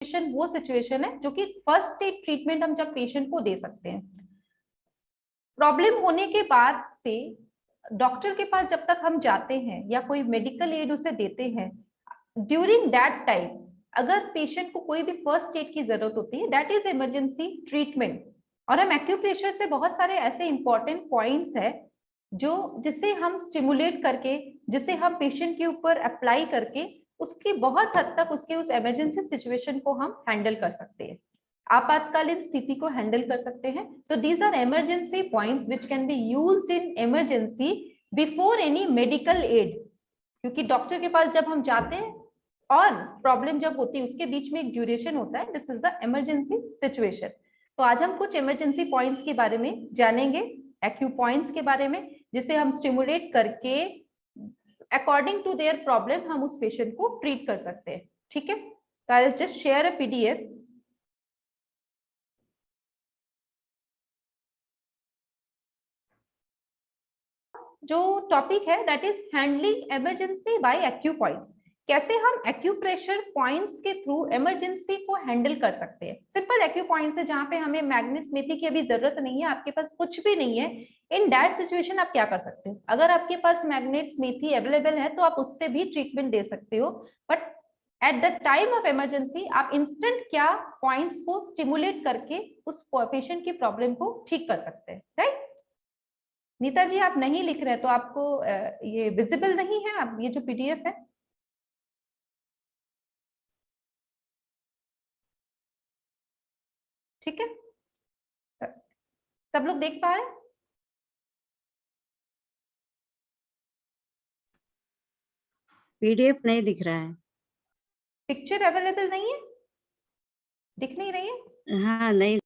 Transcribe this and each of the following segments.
वो सिचुएशन है जो कि फर्स्ट एड ट्रीटमेंट हम जब पेशेंट को दे सकते हैं। प्रॉब्लम होने के बाद से डॉक्टर के पास जब तक हम जाते हैं या कोई मेडिकल एड उसे देते हैं, ड्यूरिंग दैट टाइम अगर पेशेंट को कोई भी फर्स्ट एड की जरूरत होती है, दैट इज इमरजेंसी ट्रीटमेंट। और हम एक्यूप्रेशर से बहुत सारे ऐसे इंपॉर्टेंट पॉइंट्स है जो जिसे हम स्टिमुलेट करके, जिसे हम पेशेंट के ऊपर अप्लाई करके उसकी बहुत हद तक उसके उस इमरजेंसी सिचुएशन को हम हैंडल कर सकते हैं, आपातकालीन स्थिति को हैंडल कर सकते हैं। तो these are emergency points which can be used in emergency before any medical aid. क्योंकि डॉक्टर के पास जब हम जाते हैं और प्रॉब्लम जब होती है उसके बीच में एक ड्यूरेशन होता है, this is the emergency situation. तो आज हम कुछ इमरजेंसी पॉइंट्स के बारे में जानेंगे, एक्यू पॉइंट्स के बारे में, जिसे हम स्टिमुलेट करके अकॉर्डिंग टू देयर प्रॉब्लम हम उस पेशेंट को ट्रीट कर सकते हैं। ठीक है, तो I will just share a PDF. जो टॉपिक है that is handling emergency by acu points. कैसे हम एक्यूप्रेशर पॉइंट्स के थ्रू इमरजेंसी को हैंडल कर सकते हैं। सिंपल एक्यू पॉइंट्स है जहां पे हमें मैग्नेट्स मेथी की अभी जरूरत नहीं है, आपके पास कुछ भी नहीं है। इन दैट सिचुएशन आप क्या कर सकते हो, अगर आपके पास मैग्नेट्स मेथी अवेलेबल है तो आप उससे भी ट्रीटमेंट दे सकते हो। But at the time of emergency आप इंस्टेंट क्या पॉइंट्स को स्टिमुलेट करके उस पेशेंट की प्रॉब्लम को ठीक कर सकते हैं। राइट नीता जी, आप नहीं लिख रहे तो आपको ये विजिबल नहीं है, आप ये जो पीडीएफ है। ठीक है, सब लोग देख पा रहे हैं? पीडीएफ नहीं दिख रहा है। पिक्चर अवेलेबल नहीं है, दिख नहीं रही है। हाँ नहीं।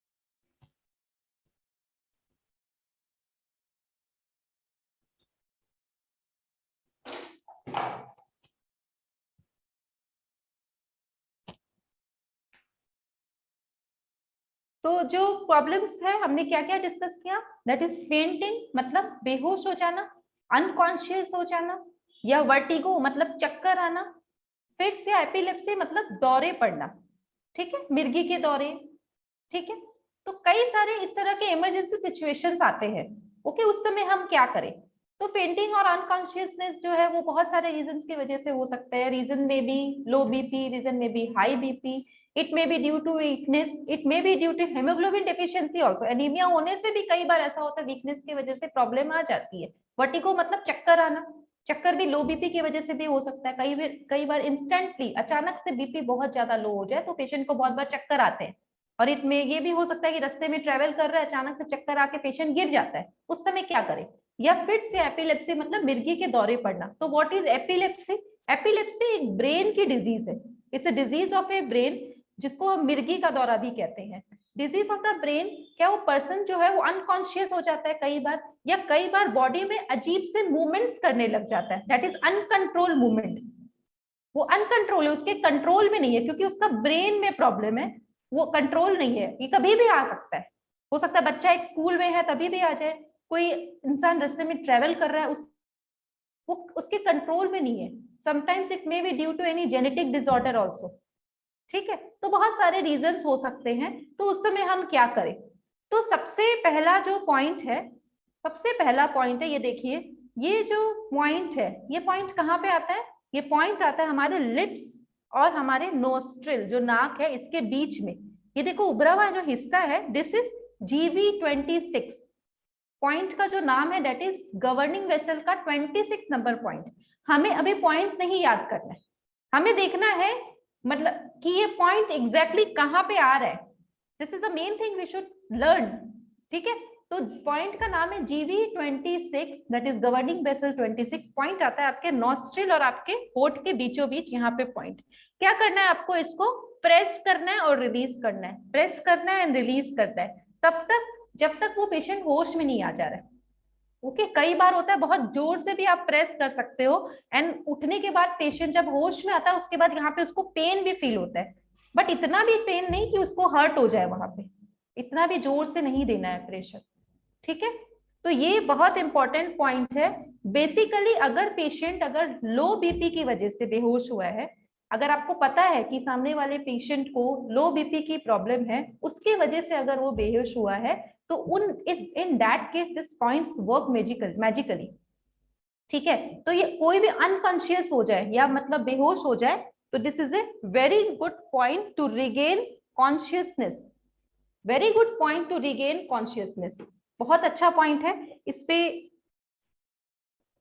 तो जो प्रॉब्लम्स है हमने क्या क्या डिस्कस किया, दैट इज फेंटिंग मतलब बेहोश हो जाना, अनकॉन्शियस हो जाना, या वर्टिगो मतलब चक्कर आना, फिट्स या एपिलेप्सी मतलब दौरे पड़ना। ठीक है, मिर्गी के दौरे। ठीक है, तो कई सारे इस तरह के इमरजेंसी सिचुएशंस आते हैं। ओके, उस समय हम क्या करें। तो फेंटिंग और अनकॉन्शियसनेस जो है वो बहुत सारे रीजंस की वजह से हो सकता है। रीजन में बी लो बीपी, रीजन में be high BP, it may be due to weakness, it may be due to haemoglobin deficiency also. Anaemia होने से भी कई बार ऐसा होता है, वीकनेस की वजह से प्रॉब्लम आ जाती है। वर्टिगो मतलब चक्कर आना, चक्कर भी लो बीपी की वजह से भी हो सकता है। कई बार इंस्टेंटली अचानक से बीपी बहुत ज्यादा लो हो जाए तो पेशेंट को बहुत बार चक्कर आते हैं। और इसमें ये भी हो सकता है कि रास्ते में ट्रेवल कर रहा है, अचानक से चक्कर आके पेशेंट गिर जाता है, उस समय क्या करें। या फिट्स या एपिलेप्सी मतलब मिर्गी के दौरे पड़ना। तो व्हाट इज एपिलेप्सी। एपिलेप्सी एक ब्रेन की डिजीज है, it's a disease of A brain, जिसको हम मिर्गी का दौरा भी कहते हैं। डिजीज ऑफ द ब्रेन, क्या वो पर्सन जो है वो अनकॉन्शियस हो जाता है कई बार, या कई बार बॉडी में अजीब से मूवमेंट्स करने लग जाता है, दैट इज अनकंट्रोल मूवमेंट। वो अनकंट्रोल है, उसके कंट्रोल में नहीं है, क्योंकि उसका ब्रेन में प्रॉब्लम है, वो कंट्रोल नहीं है। ये कभी भी आ सकता है, हो सकता है बच्चा एक स्कूल में है तभी भी आ जाए, कोई इंसान रास्ते में ट्रेवल कर रहा है वो उसके कंट्रोल में नहीं है। Sometimes it may be due to any genetic disorder also. ठीक है, तो बहुत सारे रीजंस हो सकते हैं। तो उस समय हम क्या करें। तो सबसे पहला जो पॉइंट है, सबसे पहला पॉइंट है, ये देखिए, ये जो पॉइंट है, ये पॉइंट कहाँ पे आता है। ये पॉइंट आता है हमारे लिप्स और हमारे नोस्ट्रिल, जो नाक है इसके बीच में। ये देखो उभरा हुआ जो हिस्सा है, दिस इज GV26। पॉइंट का जो नाम है दैट इज गवर्निंग वेसल का 26 नंबर पॉइंट। हमें अभी पॉइंट्स नहीं याद करना है, हमें देखना है मतलब कि ये पॉइंट एग्जैक्टली कहाँ पे आ रहा है। This is the main thing we should learn. ठीक है, तो पॉइंट का नाम है GV26, that is governing vessel 26। Point आता है आपके नॉस्ट्रिल और आपके होठ के बीचों बीच, यहाँ पे पॉइंट। क्या करना है आपको, इसको प्रेस करना है और रिलीज करना है, प्रेस करना है एंड रिलीज करना है, तब तक जब तक वो पेशेंट होश में नहीं आ जा रहा है। ओके, कई बार होता है बहुत जोर से भी आप प्रेस कर सकते हो एंड उठने के बाद पेशेंट जब होश में आता है उसके बाद यहाँ पे उसको पेन भी फील होता है, बट इतना भी पेन नहीं कि उसको हर्ट हो जाए वहां पे, इतना भी जोर से नहीं देना है प्रेशर। ठीक है, तो ये बहुत इंपॉर्टेंट पॉइंट है। बेसिकली अगर पेशेंट अगर लो बीपी की वजह से बेहोश हुआ है अगर आपको पता है कि सामने वाले पेशेंट को लो बीपी की प्रॉब्लम है, उसकी वजह से अगर वो बेहोश हुआ है, तो इन that case this points work magically. ठीक है, तो ये कोई भी अनकॉन्शियस हो जाए या मतलब बेहोश हो जाए, तो this is a very good point two regain consciousness, very good point two regain consciousness. बहुत अच्छा पॉइंट है, इस पे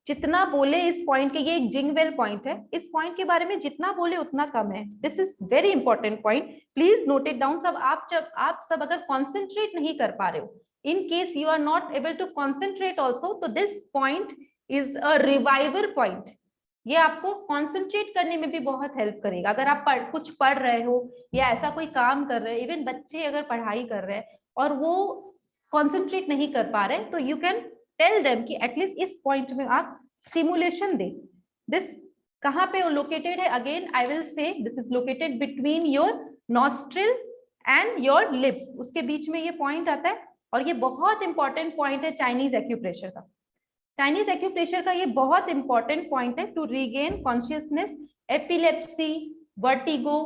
जितना बोले इस पॉइंट के, ये एक जिंगवेल पॉइंट है, इस पॉइंट के बारे में जितना बोले उतना कम है। This is very important point, please note it down. सब आप सब अगर कॉन्सेंट्रेट नहीं कर पा रहे हो, in case you are not able to concentrate also, तो this point is a reviver point. ये आपको कॉन्सेंट्रेट करने में भी बहुत हेल्प करेगा। अगर आप कुछ पढ़ रहे हो या ऐसा कोई काम कर रहे हो, इवन बच्चे अगर पढ़ाई कर रहे हैं और वो कॉन्सेंट्रेट नहीं कर पा रहे, तो यू कैन टेल देम कि एटलीस्ट इस पॉइंट में आप स्टिमुलेशन दे। दिस कहाँ पे लोकेटेड है? Again I will say this is located between your nostril and your lips, उसके बीच में ये पॉइंट आता है। और ये बहुत इंपॉर्टेंट पॉइंट है चाइनीज एक्यूप्रेशर का। चाइनीज एक्यूप्रेशर का ये बहुत इंपॉर्टेंट पॉइंट है to regain consciousness. Epilepsy, vertigo,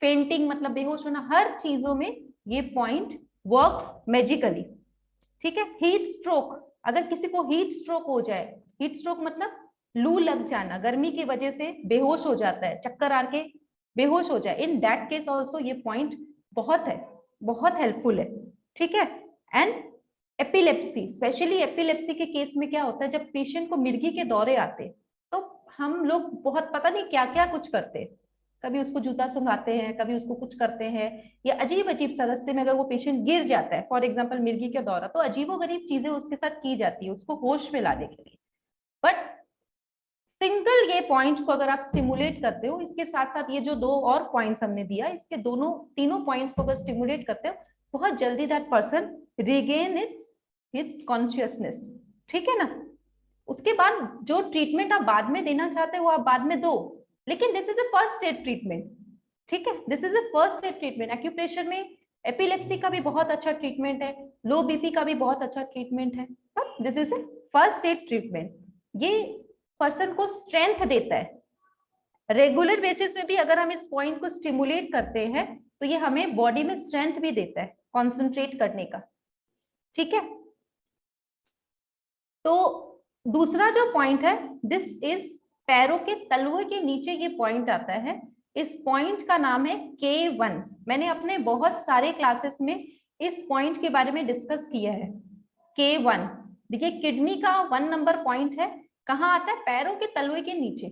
fainting मतलब बेहोश होना, हर चीजों में ये पॉइंट वर्क्स मैजिकली। ठीक है, हीट स्ट्रोक, अगर किसी को हीट स्ट्रोक हो जाए, हीट स्ट्रोक मतलब लू लग जाना, गर्मी की वजह से बेहोश हो जाता है, चक्कर आके बेहोश हो जाए, इन दैट केस ऑल्सो ये पॉइंट बहुत है, बहुत हेल्पफुल है। ठीक है, एंड एपिलेप्सी, स्पेशली एपिलेप्सी के केस में क्या होता है, जब पेशेंट को मिर्गी के दौरे आते हैं, तो हम लोग बहुत पता नहीं क्या क्या कुछ करते हैं, कभी उसको जूता सुंघाते हैं, कभी उसको कुछ करते हैं, या अजीब अजीब सा रास्ते में अगर वो पेशेंट गिर जाता है, फॉर एग्जांपल मिर्गी का दौरा, तो अजीबोगरीब चीजें उसके साथ की जाती है उसको होश में लाने के लिए। बट सिंगल ये पॉइंट को अगर आप स्टिमुलेट करते हो, इसके साथ साथ ये जो दो और पॉइंट्स हमने दिया, इसके दोनों तीनों पॉइंट्स को अगर स्टिमुलेट करते हो, बहुत जल्दी that person regain it's consciousness. ठीक है ना? उसके बाद जो ट्रीटमेंट आप बाद में देना चाहते हो वो आप बाद में दो, लेकिन this is a first aid treatment. ठीक है, this is a first aid treatment. Acupressure में एपिलेप्सी का भी बहुत अच्छा ट्रीटमेंट है, लो बीपी का भी बहुत अच्छा ट्रीटमेंट है, but this is a first aid treatment. ये पर्सन को स्ट्रेंथ देता है। रेगुलर बेसिस में भी अगर हम इस पॉइंट को स्टिमुलेट करते हैं, तो ये हमें बॉडी में स्ट्रेंथ भी देता है कॉन्सेंट्रेट करने का। ठीक है, तो दूसरा जो पॉइंट है, दिस इज पैरों के तलवे के नीचे ये पॉइंट आता है। इस पॉइंट का नाम है K1। मैंने अपने बहुत सारे क्लासेस में इस पॉइंट के बारे में डिस्कस किया है। K1 देखिए, किडनी का 1 नंबर पॉइंट है, कहाँ आता है? पैरों के तलवे के नीचे।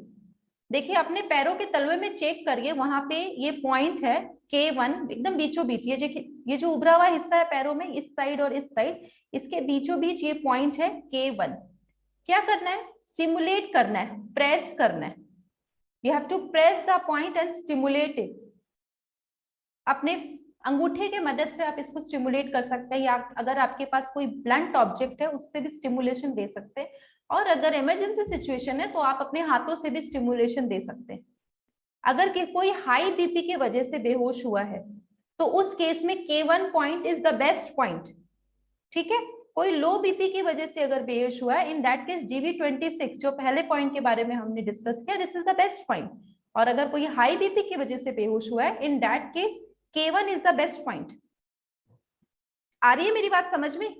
देखिए अपने पैरों के तलवे में चेक करिए, वहां पे ये पॉइंट है K1, एकदम बीचों बीच। ये जो उभरा हुआ हिस्सा है पैरों में, इस साइड और इस साइड, इसके बीचों बीच ये पॉइंट है K1। क्या करना है? स्टिमुलेट करना है, प्रेस करना है। You have to press the point and stimulate it. अपने अंगूठे के मदद से आप इसको स्टिमुलेट कर सकते हैं, या अगर आपके पास कोई ब्लंट ऑब्जेक्ट है उससे भी स्टिमुलेशन दे सकते हैं, और अगर इमरजेंसी सिचुएशन है तो आप अपने हाथों से भी स्टिमुलेशन दे सकते हैं। अगर कोई हाई बीपी की वजह से बेहोश हुआ है, तो उस केस में K1 point is the best point. ठीक है, कोई लो बीपी की वजह से अगर बेहोश हुआ है, इन दैट केस GV26 जो पहले पॉइंट के बारे में हमने डिस्कस किया, this is the best point. और अगर कोई हाई बीपी की वजह से बेहोश हुआ है, in that case K1 is the best point. आ रही है मेरी बात समझ में?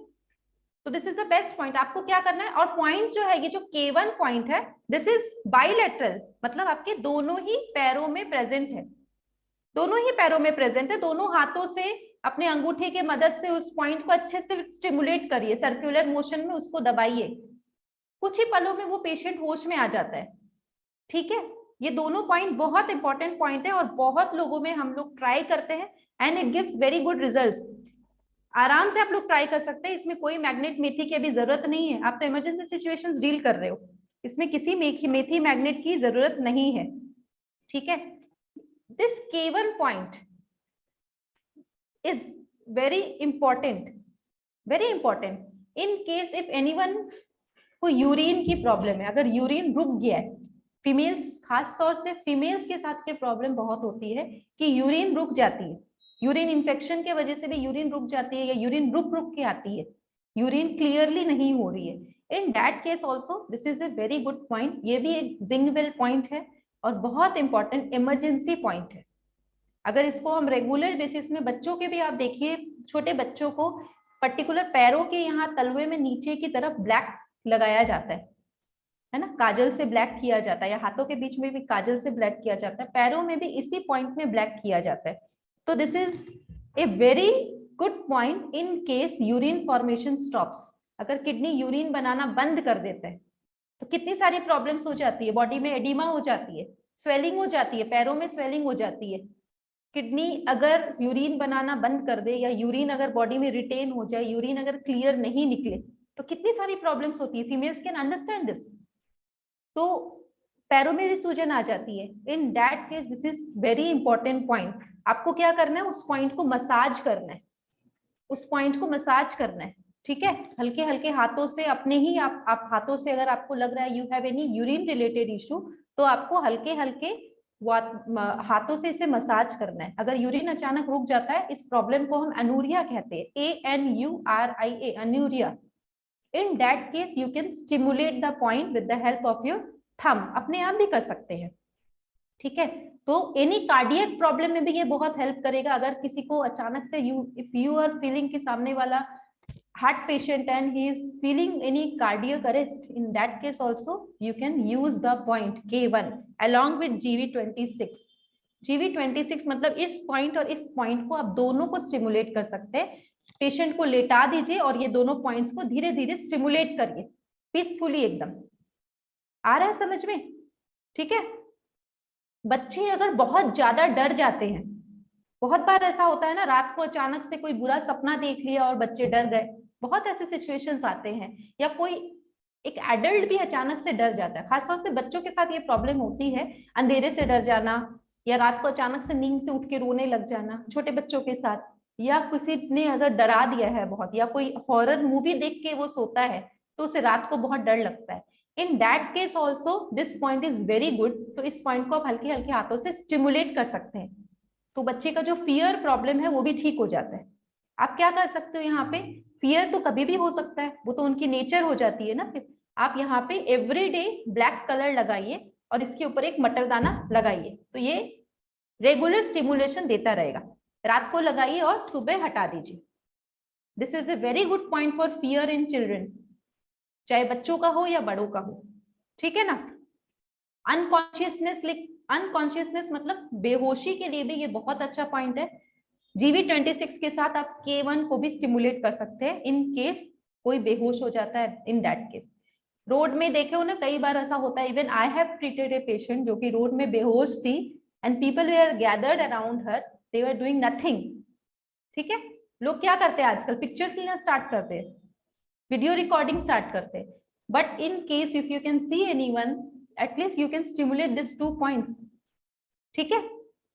तो this is the best point. आपको क्या करना है, और पॉइंट जो है, ये जो K1 पॉइंट है, दिस इज बाइलेटरल, मतलब आपके दोनों ही पैरों में प्रेजेंट है, दोनों ही पैरों में प्रेजेंट है। दोनों हाथों से अपने अंगूठे के मदद से उस पॉइंट को अच्छे से स्टिमुलेट करिए, सर्कुलर मोशन में उसको दबाइए, कुछ ही पलों में वो पेशेंट होश में आ जाता है। ठीक है, ये दोनों पॉइंट बहुत इंपॉर्टेंट पॉइंट है, और बहुत लोगों में हम लोग ट्राई करते हैं and it gives very good results. आराम से आप लोग ट्राई कर सकते हैं, इसमें कोई मैग्नेट मेथी की भी जरूरत नहीं है। आप तो इमरजेंसी सिचुएशंस डील कर रहे हो, इसमें किसी मेथी मैग्नेट की जरूरत नहीं है। ठीक है, this K1 point is very important, very important in case if anyone को यूरिन की प्रॉब्लम है, अगर यूरिन रुक गया है, फीमेल्स, खास तौर से फीमेल्स के साथ ये प्रॉब्लम बहुत होती है कि यूरिन रुक जाती है, यूरिन इन्फेक्शन के वजह से भी यूरिन रुक जाती है, या यूरिन रुक रुक के आती है, यूरिन क्लियरली नहीं हो रही है। In that case also this is a very good point. ये भी एक जिंगवेल पॉइंट है, और बहुत इंपॉर्टेंट इमरजेंसी पॉइंट है। अगर इसको हम रेगुलर बेसिस में, बच्चों के भी आप देखिए, छोटे बच्चों को पर्टिकुलर पैरों के यहाँ तलवे में नीचे की तरफ ब्लैक लगाया जाता है ना, काजल से ब्लैक किया जाता है, या हाथों के बीच में भी काजल से ब्लैक किया जाता है, पैरों में भी इसी पॉइंट में ब्लैक किया जाता है। तो this is a very good point in case urine formation stops. अगर किडनी यूरिन बनाना बंद कर देता है तो कितनी सारी प्रॉब्लम्स हो जाती है, बॉडी में एडिमा हो जाती है, स्वेलिंग हो जाती है, पैरों में स्वेलिंग हो जाती है। किडनी अगर यूरिन बनाना बंद कर दे, या यूरिन अगर बॉडी में रिटेन हो जाए, यूरिन अगर क्लियर नहीं निकले, तो कितनी सारी प्रॉब्लम्स होती है। Females can understand this. तो पैरों में भी सूजन आ जाती है। In that case this is very important point. आपको क्या करना है, उस पॉइंट को मसाज करना है, उस पॉइंट को मसाज करना है, ठीक है। हल्के हल्के हाथों से, अपने ही आप हाथों से, अगर आपको लग रहा है you have any urine related issue, तो आपको हल्के हल्के हाथों से इसे मसाज करना है। अगर यूरिन अचानक रुक जाता है, इस प्रॉब्लम को हम अनूरिया कहते हैं, ANURIA, anuria. In that case you can stimulate the point with the help of your thumb, अपने आप भी कर सकते हैं, ठीक है। तो एनी कार्डियक प्रॉब्लम में भी ये बहुत हेल्प करेगा। अगर किसी को अचानक से इफ यू आर फीलिंग कि सामने वाला heart patient and he is feeling any cardiac arrest, in that case also you can use the point K1 along with GV26। GV26 मतलब इस पॉइंट और इस पॉइंट को आप दोनों को स्टिमुलेट कर सकते हैं। पेशेंट को लेटा दीजिए और ये दोनों पॉइंट्स को धीरे धीरे स्टिमुलेट करिए, पीसफुली एकदम। आ रहा है समझ में, ठीक है। बच्चे अगर बहुत ज्यादा डर जाते हैं, बहुत बार ऐसा होता है ना, रात को अचानक से कोई बुरा सपना देख लिया और बच्चे डर गए, बहुत ऐसे सिचुएशंस आते हैं। या कोई एक एडल्ट भी अचानक से डर जाता है, खासतौर से बच्चों के साथ ये प्रॉब्लम होती है, अंधेरे से डर जाना, या रात को अचानक से नींद से उठ के रोने लग जाना, छोटे बच्चों के साथ। या किसी ने अगर डरा दिया है बहुत, या कोई हॉरर मूवी देख के वो सोता है तो उसे रात को बहुत डर लगता है। In that case also this point is very good. तो इस पॉइंट को आप हल्के हल्के हाथों से स्टिमुलेट कर सकते हैं, तो बच्चे का जो फियर प्रॉब्लम है वो भी ठीक हो जाता है। आप क्या कर सकते हो यहाँ पे, फियर तो कभी भी हो सकता है, वो तो उनकी नेचर हो जाती है ना। फिर आप यहाँ पे एवरीडे ब्लैक कलर लगाइए और इसके ऊपर एक मटरदाना लगाइए, तो ये रेगुलर स्टिमुलेशन देता रहेगा। रात को लगाइए और सुबह हटा दीजिए। This is a very good point for fear in childrens, चाहे बच्चों का हो या बड़ों का हो, ठीक है ना। अनकॉन्शियसनेस मतलब बेहोशी के लिए भी ये बहुत अच्छा पॉइंट है। GV26 के साथ आप K1 को भी स्टिमुलेट कर सकते हैं इन केस कोई बेहोश हो जाता है। इन दैट केस रोड में देखे हो ना, कई बार ऐसा होता है, even I have treated a patient जो कि रोड में बेहोश थी and people were gathered around her, they were doing nothing, ठीक है। लोग क्या करते हैं आजकल, पिक्चर्स लेना स्टार्ट करते हैं, वीडियो रिकॉर्डिंग स्टार्ट करते हैं। But in case if you can see anyone, at least you can stimulate this 2 points, ठीक है।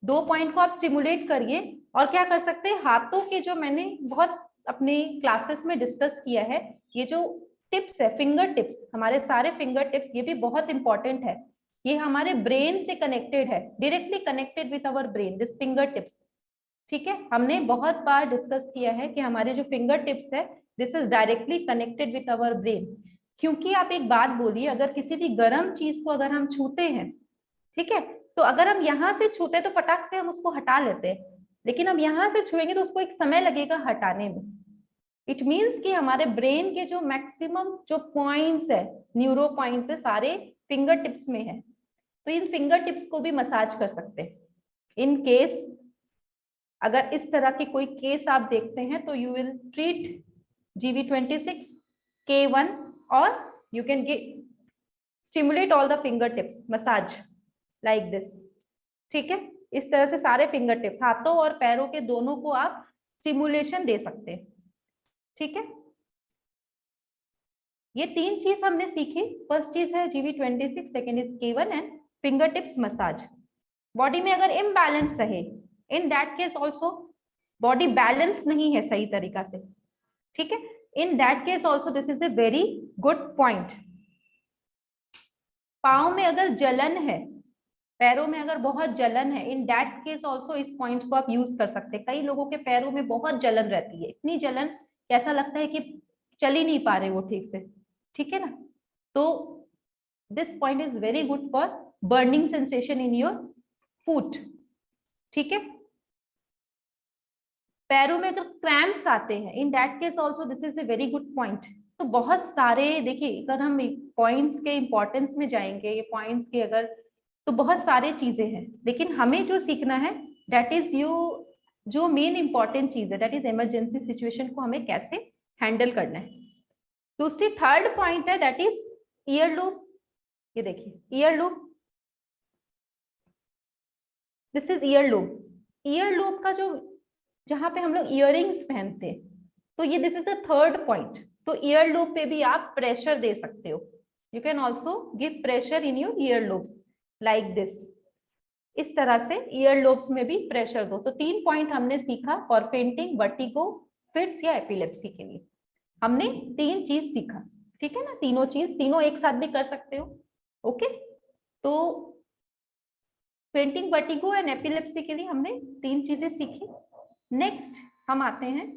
2 पॉइंट को आप स्टिमुलेट करिए। और क्या कर सकते हैं, हाथों के जो मैंने बहुत अपने क्लासेस में डिस्कस किया है, ये जो टिप्स है, फिंगर टिप्स, हमारे सारे फिंगर टिप्स, ये भी बहुत इंपॉर्टेंट है। ये हमारे ब्रेन से कनेक्टेड है, directly connected with our brain, this finger tips, ठीक है। हमने बहुत बार डिस्कस किया है कि हमारे जो फिंगर टिप्स है, this is directly connected with our brain. क्योंकि आप एक बात बोलिए, अगर किसी भी गर्म चीज को अगर हम छूते हैं, ठीक है, तो अगर हम यहाँ से छूते तो फटाक से हम उसको हटा लेते हैं, लेकिन हम यहाँ से छुएंगे तो उसको एक समय लगेगा हटाने में। इट मीन्स कि हमारे ब्रेन के जो मैक्सिमम जो पॉइंट्स है, न्यूरो पॉइंट्स है, सारे फिंगर टिप्स में है। तो इन फिंगर टिप्स को भी मसाज कर सकते हैं। इन केस अगर इस तरह के कोई केस आप देखते हैं तो you will treat GV26 K1 और you can stimulate all the finger tips, massage like this, ठीक है। इस तरह से सारे फिंगर टिप्स, हाथों और पैरों के दोनों को आप स्टिमुलेशन दे सकते हैं, ठीक है। ये 3 चीज हमने सीखी। फर्स्ट चीज है GV26, second is K1 and finger tips massage. Body में अगर इम्बैलेंस रहे, इन that case also body balance नहीं है सही तरीका से, ठीक है, in that case also this is a very good point. पाँव में अगर जलन है, पैरों में अगर बहुत जलन है, इन दैट केस ऑल्सो इस पॉइंट को आप यूज कर सकते हैं। कई लोगों के पैरों में बहुत जलन रहती है, इतनी जलन ऐसा लगता है कि चल ही नहीं पा रहे वो ठीक से, ठीक है ना। तो this point is very good for burning sensation in your foot, ठीक है। पैरों में अगर क्रैम्प्स आते हैं, इन that case also this is a very good point. तो बहुत सारे देखिए, अगर हम पॉइंट्स के इंपॉर्टेंस में जाएंगे, ये पॉइंट्स के अगर, तो बहुत सारे चीजें हैं, लेकिन हमें जो सीखना है दैट इज जो मेन इंपॉर्टेंट चीज है दैट इज इमरजेंसी सिचुएशन को हमें कैसे हैंडल करना है। दूसरी थर्ड पॉइंट है दैट इज ईयर लूप। ये देखिए year loop, this is year loop. Year loop का जो, जहां पे हम लोग इयररिंग्स पहनते हैं, तो ये this is the third point. तो ईयर लूप पे भी आप प्रेशर दे सकते हो, you can also give pressure in your year loops like this. इस तरह से ईयर लोब्स में भी प्रेशर दो। तो 3 पॉइंट हमने सीखा फॉर फेंटिंग, वर्टिगो, फिट्स या एपिलेप्सी के लिए हमने 3 चीज सीखा, ठीक है ना। तीनों चीज, तीनों एक साथ भी कर सकते हो, ओके। तो फेंटिंग, वर्टिगो एंड एपिलेप्सी के लिए हमने 3 चीजें सीखी। नेक्स्ट हम आते हैं,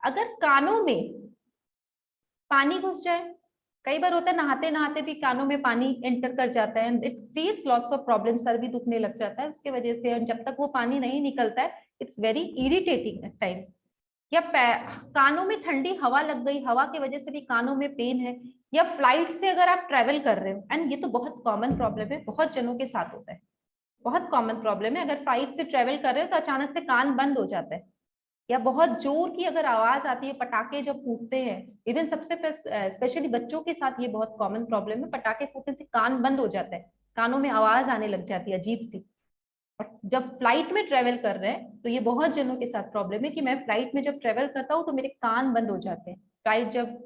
अगर कानों में पानी घुस जाए, कई बार होता है नहाते नहाते भी कानों में पानी एंटर कर जाता है, it creates lots of problem, sir भी दुखने लग जाता है उसके वजह से, जब तक वो पानी नहीं निकलता है it's very irritating eight times. या कानों में ठंडी हवा लग गई, हवा की वजह से भी कानों में पेन है, या फ्लाइट से अगर आप ट्रेवल कर रहे हो, एंड ये तो बहुत कॉमन प्रॉब्लम है, बहुत जनों के साथ होता है, बहुत कॉमन प्रॉब्लम है। अगर फ्लाइट से ट्रेवल कर रहे हो तो अचानक से कान बंद हो जाता है, या बहुत जोर की अगर आवाज आती है, पटाखे जब फूटते हैं, इवन सबसे स्पेशली बच्चों के साथ ये बहुत कॉमन प्रॉब्लम है, पटाखे फूटने से कान बंद हो जाता है, कानों में आवाज आने लग जाती है अजीब सी। और जब फ्लाइट में ट्रेवल कर रहे हैं तो ये बहुत जनों के साथ प्रॉब्लम है कि मैं फ्लाइट में जब ट्रेवल करता हूँ तो मेरे कान बंद हो जाते हैं, फ्लाइट जब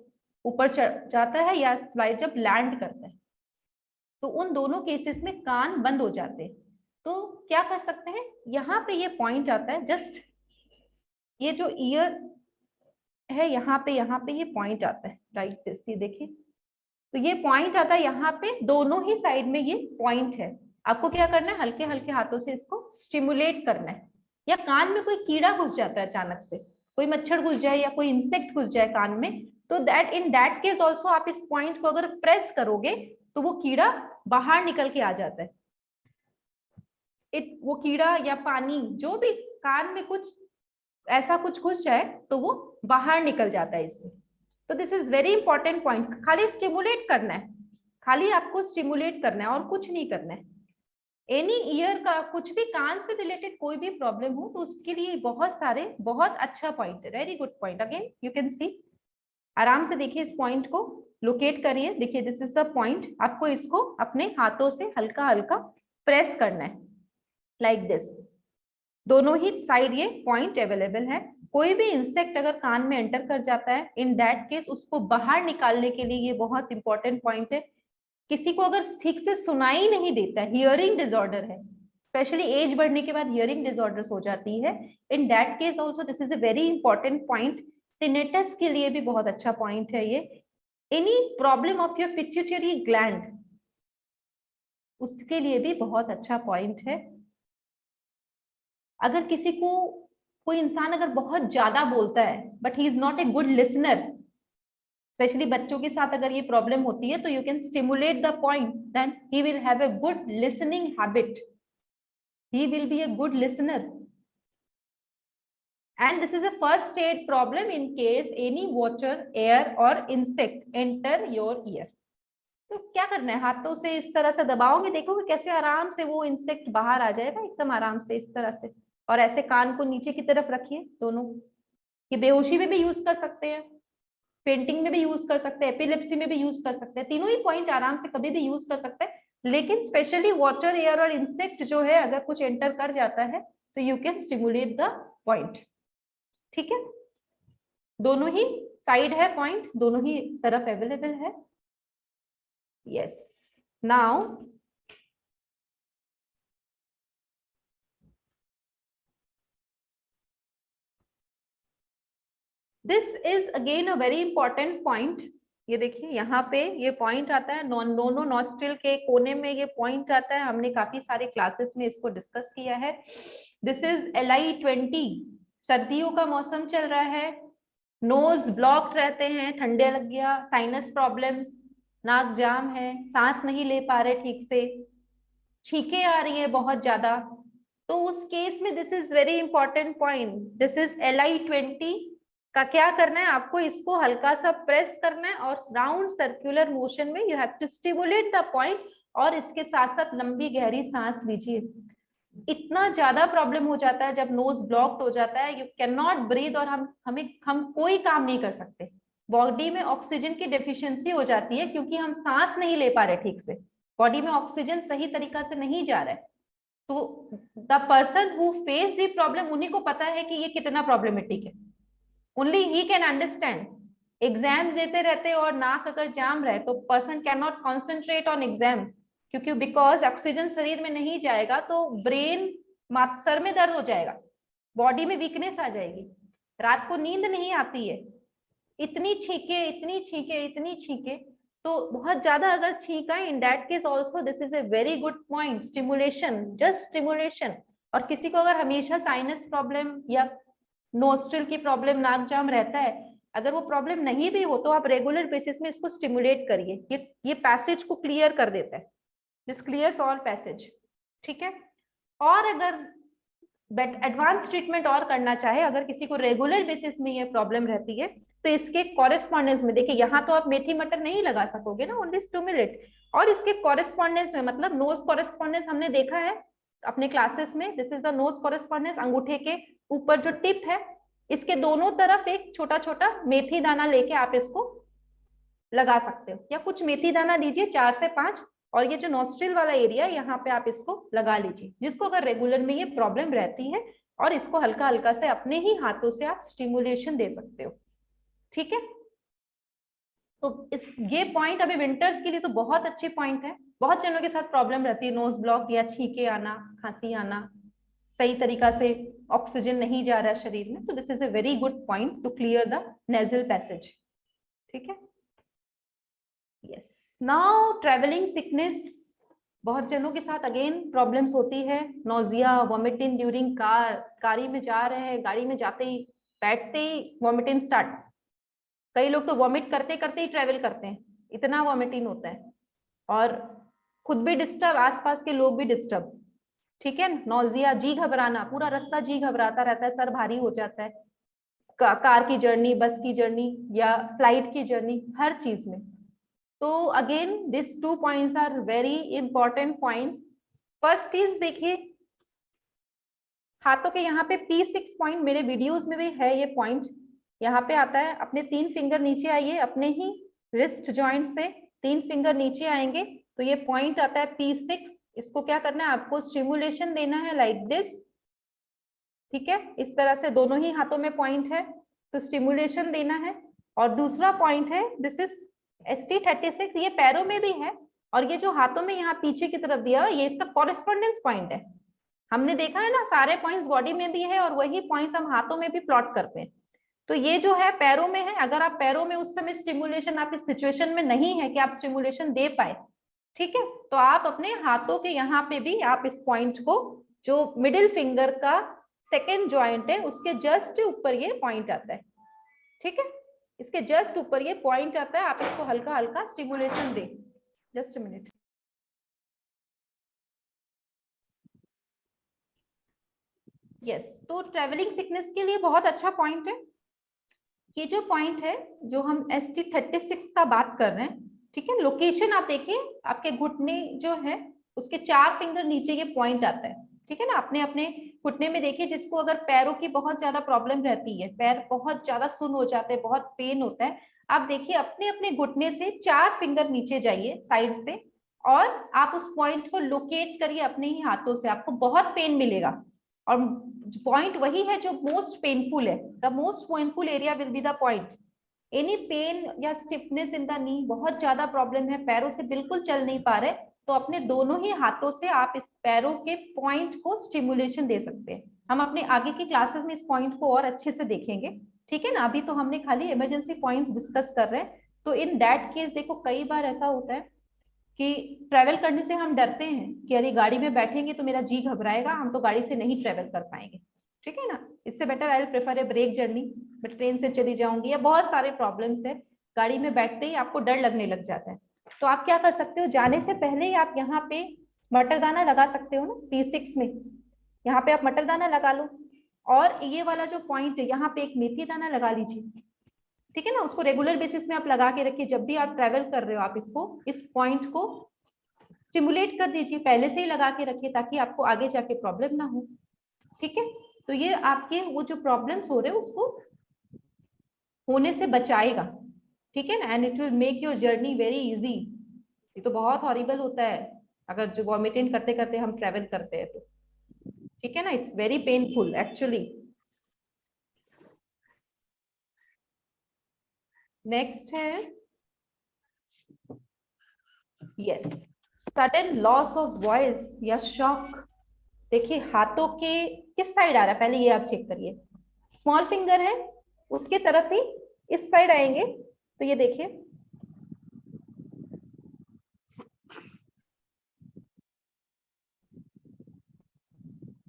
ऊपर चढ़ जाता है या फ्लाइट जब लैंड करता है, तो उन दोनों केसेस में कान बंद हो जाते हैं। तो क्या कर सकते हैं, यहाँ पे ये पॉइंट आता है, जस्ट ये जो ईयर है यहाँ पे ये पॉइंट आता है, राइट दिस, ये देखिए, तो ये पॉइंट आता है यहाँ पे, दोनों ही साइड में ये पॉइंट है। आपको क्या करना है, हल्के हल्के हाथों से इसको स्टिमुलेट करना है। या कान में कोई कीड़ा घुस जाता है अचानक से, कोई मच्छर घुस जाए या कोई इंसेक्ट घुस जाए कान में, तो that in that case also आप इस पॉइंट को अगर प्रेस करोगे तो वो कीड़ा बाहर निकल के आ जाता है। वो कीड़ा या पानी जो भी कान में कुछ ऐसा कुछ घुस जाए तो वो बाहर निकल जाता है इससे। तो this is very important point, खाली स्टिमुलेट करना है, खाली आपको स्टिमुलेट करना है और कुछ नहीं करना है। एनी ईयर का कुछ भी कान से रिलेटेड कोई भी प्रॉब्लम हो तो उसके लिए बहुत सारे, बहुत अच्छा पॉइंट है, very good point. Again you can see, आराम से देखिए, इस पॉइंट को लोकेट करिए, देखिए दिस इज द पॉइंट, आपको इसको अपने हाथों से हल्का हल्का प्रेस करना है लाइक दिस। दोनों ही साइड ये पॉइंट अवेलेबल है। कोई भी इंसेक्ट अगर कान में एंटर कर जाता है, इन दैट केस उसको बाहर निकालने के लिए ये बहुत इंपॉर्टेंट पॉइंट है। किसी को अगर ठीक से सुनाई नहीं देता है, हियरिंग डिसऑर्डर है, स्पेशली एज बढ़ने के बाद हियरिंग डिसऑर्डर्स हो जाती है, in that case also this is a very important point. Tinnitus के लिए भी बहुत अच्छा पॉइंट है ये। Any problem of your pituitary gland, उसके लिए भी बहुत अच्छा पॉइंट है। अगर किसी को, कोई इंसान अगर बहुत ज्यादा बोलता है but he is not a good listener, specially बच्चों के साथ अगर ये प्रॉब्लम होती है, तो you can stimulate the point, then he will have a good listening habit, he will be a good listener, and this is a first aid problem in case any water, air or insect enter your ear। तो क्या करना है, हाथों से इस तरह से दबाओगे, देखोगे कैसे आराम से वो इंसेक्ट बाहर आ जाएगा, एकदम आराम से इस तरह से। और ऐसे कान को नीचे की तरफ रखिए दोनों। ये बेहोशी में भी यूज कर सकते हैं, पेंटिंग में भी यूज कर सकते हैं, एपिलेप्सी में भी यूज कर सकते हैं, तीनों ही पॉइंट आराम से कभी भी यूज कर सकते हैं। लेकिन स्पेशली वाटर, एयर और इंसेक्ट जो है, अगर कुछ एंटर कर जाता है तो you can stimulate the point, ठीक है। दोनों ही साइड है पॉइंट, दोनों ही तरफ अवेलेबल है। Yes, now this is again a very important point. ये देखिए यहाँ पे ये पॉइंट आता है, दोनों नॉस्ट्रिल के कोने में ये पॉइंट आता है, हमने काफी सारे क्लासेस में इसको डिस्कस किया है। दिस इज LI20, सर्दियों का मौसम चल रहा है, नोज ब्लॉक रहते हैं, ठंडे लग गया, साइनस प्रॉब्लम्स, नाक जाम है, सांस नहीं ले पा रहे ठीक से, छींकें आ रही है बहुत ज्यादा, तो उस केस में this is very important point, this is LI20 का क्या करना है आपको, इसको हल्का सा प्रेस करना है और राउंड सर्कुलर मोशन में you have to stimulate the point, और इसके साथ साथ लंबी गहरी सांस लीजिए। इतना ज्यादा प्रॉब्लम हो जाता है जब नोज ब्लॉक्ड हो जाता है, यू कैन नॉट ब्रीथ, और हम कोई काम नहीं कर सकते, बॉडी में ऑक्सीजन की डेफिशिएंसी हो जाती है क्योंकि हम सांस नहीं ले पा रहे ठीक से, बॉडी में ऑक्सीजन सही तरीका से नहीं जा रहा है। तो the person who face the problem, उन्हीं को पता है कि ये कितना प्रॉब्लमेटिक है, only he can understand. Exam देते रहते और नाक अगर जाम रहे तो person can not concentrate on exam, क्योंकि बिकॉज ऑक्सीजन शरीर में नहीं जाएगा तो ब्रेन, सर में दर्द हो जाएगा, बॉडी में वीकनेस आ जाएगी, रात को नींद नहीं आती है, इतनी छींके इतनी छींके इतनी छींके, तो बहुत ज्यादा अगर छींका, in that case also this is a very good point, stimulation, just stimulation. और किसी को अगर हमेशा साइनस प्रॉब्लम या नोस्ट्रिल की प्रॉब्लम, नाक जाम रहता है, अगर वो प्रॉब्लम नहीं भी हो तो आप रेगुलर बेसिस में इसको स्टिमुलेट करिए, ये पैसेज को क्लियर कर देता है, दिस क्लियर्स ऑल पैसेज, ठीक है। और अगर एडवांस ट्रीटमेंट और करना चाहे, अगर किसी को रेगुलर बेसिस में ये प्रॉब्लम रहती है, तो इसके कॉरेस्पॉन्डेंस में देखिए, यहाँ तो आप मेथी मटर नहीं लगा सकोगे ना, ओनली स्टिमुलेट, और इसके कॉरेस्पॉन्डेंस में, मतलब नोज कॉरेस्पॉन्डेंस हमने देखा है अपने क्लासेस में, this is the nose correspondence, अंगूठे के ऊपर जो टिप है, इसके दोनों तरफ एक छोटा छोटा मेथी दाना लेके आप इसको लगा सकते हो, या कुछ मेथी दाना लीजिए 4 से 5, और ये जो नोस्ट्रिल वाला एरिया, यहाँ पे आप इसको लगा लीजिए, जिसको अगर रेगुलर में ये प्रॉब्लम रहती है, और इसको हल्का हल्का से अपने ही हाथों से आप स्टिमुलेशन दे सकते हो, ठीक है। तो ये पॉइंट अभी विंटर्स के लिए तो बहुत अच्छे पॉइंट है, बहुत जनों के साथ प्रॉब्लम रहती है, नोज ब्लॉक या छींके आना, खांसी आना, सही तरीका से ऑक्सीजन नहीं जा रहा शरीर में, तो this is a very good point two clear the nasal passage, ठीक है। यस, नाउ ट्रेवलिंग सिकनेस, बहुत जनों के साथ अगेन प्रॉब्लम्स होती है, नोजिया, वॉमिटिंग ड्यूरिंग गाड़ी में जा रहे हैं, गाड़ी में जाते ही बैठते ही वॉमिटिंग स्टार्ट, कई लोग तो वॉमिट करते करते ही ट्रेवल करते हैं, इतना वॉमिटिंग होता है, और खुद भी डिस्टर्ब, आसपास के लोग भी डिस्टर्ब, ठीक है। नोजिया, जी घबराना, पूरा रास्ता जी घबराता रहता है, सर भारी हो जाता है, कार की जर्नी, बस की जर्नी या फ्लाइट की जर्नी, हर चीज में। तो again this 2 points are very important points. First is, देखिए हाथों के यहाँ पे P6 पॉइंट, मेरे वीडियोस में भी है ये पॉइंट, यहाँ पे आता है, अपने 3 फिंगर नीचे आइए, अपने ही रिस्ट जॉइंट से 3 फिंगर नीचे आएंगे, तो ये पॉइंट आता है P6, इसको क्या करना है आपको, स्टिमुलेशन देना है लाइक दिस, ठीक है, इस तरह से दोनों ही हाथों में पॉइंट है, तो स्टिमुलेशन देना है। और दूसरा पॉइंट है, दिस इज ST36, ये पैरों में भी है, और ये जो हाथों में यहाँ पीछे की तरफ दिया हुआ, ये इसका कॉरेस्पॉन्डेंस पॉइंट है, हमने देखा है ना, सारे पॉइंट्स बॉडी में भी है और वही पॉइंट्स हम हाथों में भी प्लॉट करते हैं, तो ये जो है पैरों में है, अगर आप पैरों में उस समय स्टिमुलेशन, आप इस सिचुएशन में नहीं है कि आप स्टिमुलेशन दे पाए, ठीक है, तो आप अपने हाथों के यहाँ पे भी आप इस पॉइंट को, जो मिडिल फिंगर का सेकेंड जॉइंट है, उसके जस्ट ऊपर ये पॉइंट आता है, ठीक है, इसके जस्ट ऊपर ये पॉइंट आता है, आप इसको हल्का हल्का स्टिमुलेशन दें, जस्ट मिनट। यस, तो ट्रेवलिंग सिकनेस के लिए बहुत अच्छा पॉइंट है ये जो पॉइंट है, जो हम ST36 का बात कर रहे हैं, ठीक है, लोकेशन आप देखिए, आपके घुटने जो है उसके 4 फिंगर नीचे ये पॉइंट आता है, ठीक है ना, अपने अपने घुटने में देखिए, जिसको अगर पैरों की बहुत ज्यादा प्रॉब्लम रहती है, पैर बहुत ज्यादा सुन हो जाते हैं, बहुत पेन होता है, आप देखिए अपने अपने घुटने से 4 फिंगर नीचे जाइए साइड से, और आप उस पॉइंट को लोकेट करिए अपने ही हाथों से, आपको बहुत पेन मिलेगा, और पॉइंट वही है जो मोस्ट पेनफुल है, the most painful area will be the point. Any pain या स्टिफनेस इन द नी, बहुत ज्यादा प्रॉब्लम है, पैरों से बिल्कुल चल नहीं पा रहे, तो अपने दोनों ही हाथों से आप इस पैरों के पॉइंट को स्टिमुलेशन दे सकते हैं। हम अपने आगे की क्लासेस में इस पॉइंट को और अच्छे से देखेंगे, ठीक है ना, अभी तो हमने खाली इमरजेंसी पॉइंट्स डिस्कस कर रहे हैं। तो इन दैट केस देखो, कई बार ऐसा होता है कि ट्रैवल करने से हम डरते हैं कि अरे गाड़ी में बैठेंगे तो मेरा जी घबराएगा, हम तो गाड़ी से नहीं ट्रैवल कर पाएंगे, ठीक है ना, इससे better I will prefer a break journey, मैं ट्रेन से चली जाऊंगी, या बहुत सारे प्रॉब्लम्स है, गाड़ी में बैठते ही आपको डर लगने लग जाता है, तो आप क्या कर सकते हो, जाने से पहले ही आप यहाँ पे मटर दाना लगा सकते हो ना, P6 में यहाँ पे आप मटर दाना लगा लो, और ये वाला जो पॉइंट है यहाँ पे एक मेथी दाना लगा लीजिए, ठीक है ना। उसको रेगुलर बेसिस में आप लगा के रखिए, जब भी आप ट्रेवल कर रहे हो आप इसको, इस पॉइंट को स्टिमुलेट कर दीजिए, पहले से ही लगा के रखिए ताकि आपको आगे जाके प्रॉब्लम ना हो, ठीक है। तो ये आपके वो जो प्रॉब्लम्स हो रहे हैं उसको होने से बचाएगा, ठीक है ना, and it will make your journey very easy. ये तो बहुत हॉरिबल होता है अगर जो वॉमिटिंग करते करते हम ट्रेवल करते हैं तो, ठीक है ना, it's very painful actually. Next है yes, sudden loss of voice या शॉक। देखिए हाथों के किस साइड आ रहा है, पहले ये आप चेक करिए, स्मॉल फिंगर है उसके तरफ ही इस साइड आएंगे, तो ये देखिए,